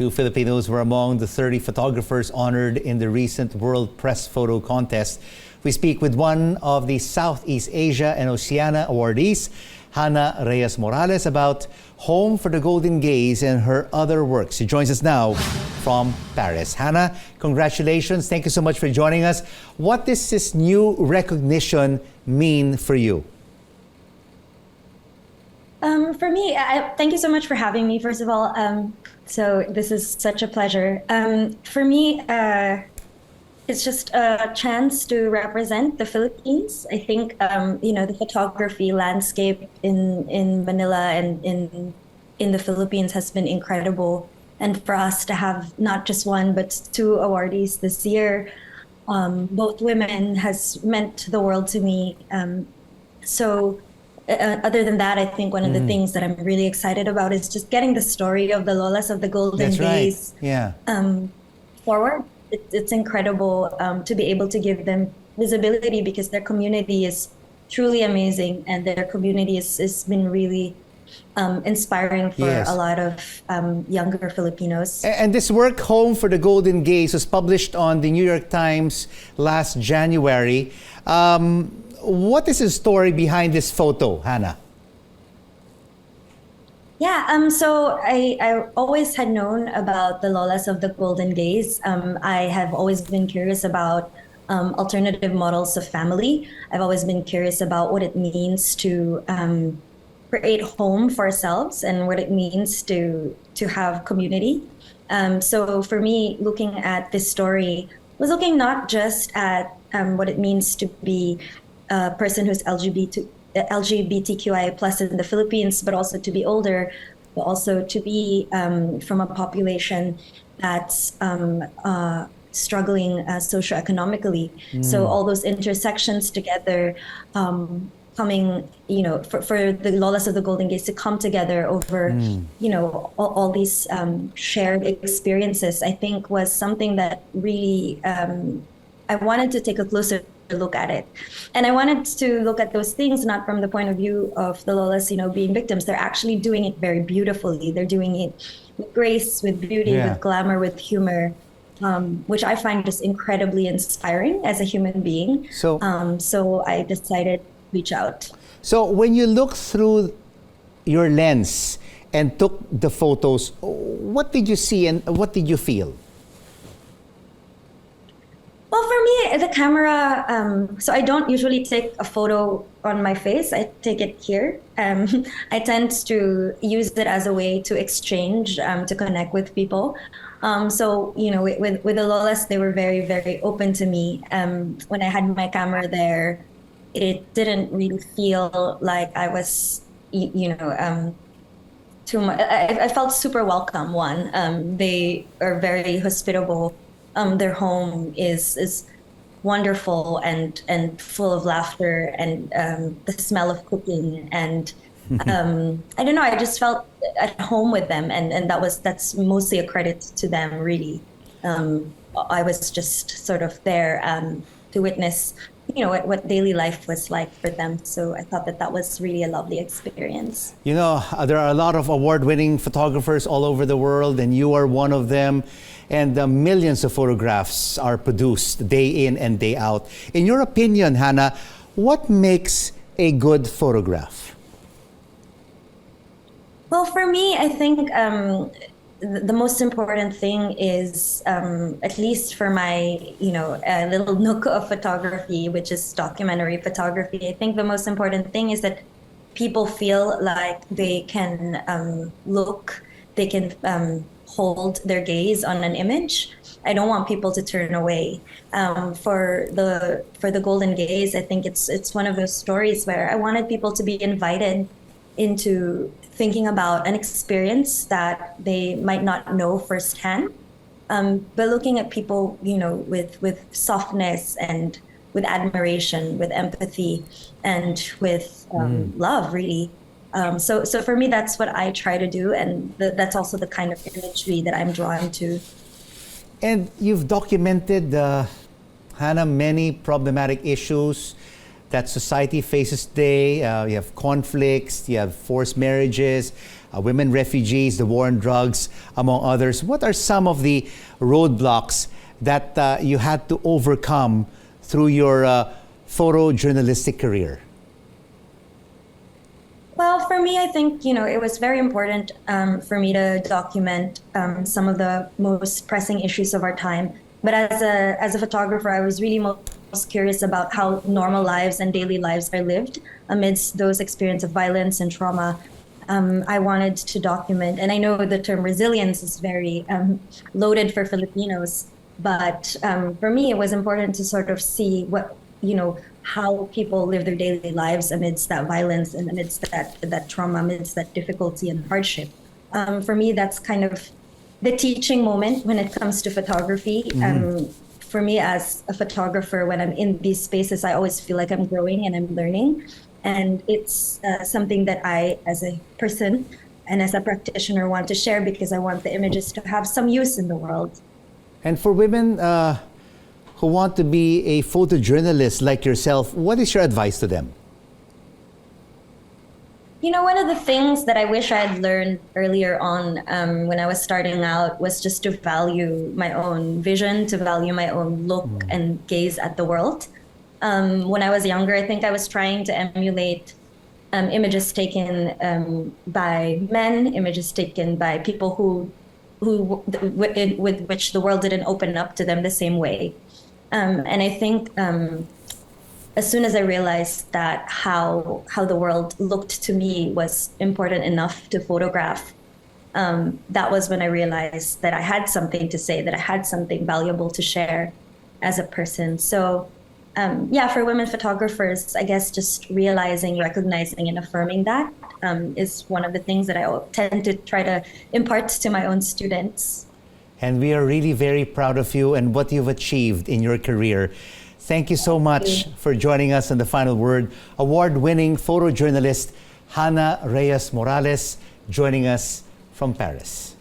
Two Filipinos were among the 30 photographers honored in the recent World Press Photo Contest. We speak with one of the Southeast Asia and Oceania awardees, Hannah Reyes-Morales, about Home for the Golden Gaze and her other works. She joins us now from Paris. Hannah, congratulations. Thank you so much for joining us. What does this new recognition mean for you? For me, thank you so much for having me, first of all. So this is such a pleasure. For me, it's just a chance to represent the Philippines. I think, the photography landscape in Manila and in the Philippines has been incredible. And for us to have not just one, but two awardees this year, both women, has meant the world to me. Other than that, I think one of the things that I'm really excited about is just getting the story of the Lolas of the Golden Gaze forward. It's incredible to be able to give them visibility because their community is truly amazing and their community has been really inspiring for a lot of younger Filipinos. And this work, Home for the Golden Gaze, was published on the New York Times last January. What is the story behind this photo, Hannah? Yeah, so I always had known about the Lolas of the Golden Gaze. I have always been curious about alternative models of family. I've always been curious about what it means to create home for ourselves and what it means to have community. So for me, looking at this story was looking not just at what it means to be a person who's LGBTQIA plus in the Philippines, but also to be older, but also to be from a population that's struggling socioeconomically. So all those intersections together, coming, for the Lolas of the Golden Gaze to come together over, all these shared experiences, I think was something that really, I wanted to take a closer look at it. And I wanted to look at those things not from the point of view of the Lolas, being victims. They're actually doing it very beautifully. They're doing it with grace, with beauty, with glamour, with humor, which I find just incredibly inspiring as a human being. So I decided to reach out. So when you look through your lens and took the photos, what did you see and what did you feel? Well, for me, the camera, so I don't usually take a photo on my face. I take it here. I tend to use it as a way to exchange, to connect with people. With the Lolas, they were very, very open to me. When I had my camera there, it didn't really feel like I was, too much. I felt super welcome, one. They are very hospitable. Their home is wonderful and full of laughter and the smell of cooking and I don't know, I just felt at home with them and that's mostly a credit to them, really. I was just sort of there to witness what daily life was like for them. So I thought that was really a lovely experience. There are a lot of award-winning photographers all over the world, and you are one of them. And millions of photographs are produced day in and day out. In your opinion, Hannah, what makes a good photograph? Well, for me, I think the most important thing is, at least for my, a little nook of photography, which is documentary photography, I think the most important thing is that people feel like they can they can hold their gaze on an image. I don't want people to turn away. For the Golden Gaze, I think it's one of those stories where I wanted people to be invited into thinking about an experience that they might not know firsthand, but looking at people, with softness and with admiration, with empathy, and with love, really. So for me, that's what I try to do, and that's also the kind of imagery that I'm drawn to. And you've documented, Hannah, many problematic issues that society faces today. You have conflicts, you have forced marriages, women refugees, the war on drugs, among others. What are some of the roadblocks that you had to overcome through your photojournalistic career? Well, for me, I think, it was very important for me to document some of the most pressing issues of our time. But as a photographer, I was really most curious about how normal lives and daily lives are lived amidst those experiences of violence and trauma. I wanted to document, and I know the term resilience is very loaded for Filipinos, but for me, it was important to sort of see how people live their daily lives amidst that violence and amidst that trauma, amidst that difficulty and hardship. For me, that's kind of the teaching moment when it comes to photography. For me, as a photographer, when I'm in these spaces, I always feel like I'm growing and I'm learning. And it's something that I, as a person and as a practitioner, want to share because I want the images to have some use in the world. And for women who want to be a photojournalist like yourself, what is your advice to them? One of the things that I wish I had learned earlier on when I was starting out was just to value my own vision, to value my own look and gaze at the world. When I was younger, I think I was trying to emulate images taken by men, images taken by people with which the world didn't open up to them the same way. And I think as soon as I realized that how the world looked to me was important enough to photograph, that was when I realized that I had something to say, that I had something valuable to share as a person. So for women photographers, I guess just realizing, recognizing, and affirming that is one of the things that I tend to try to impart to my own students. And we are really very proud of you and what you've achieved in your career. Thank you so much for joining us on The Final Word. Award-winning photojournalist Hannah Reyes-Morales joining us from Paris.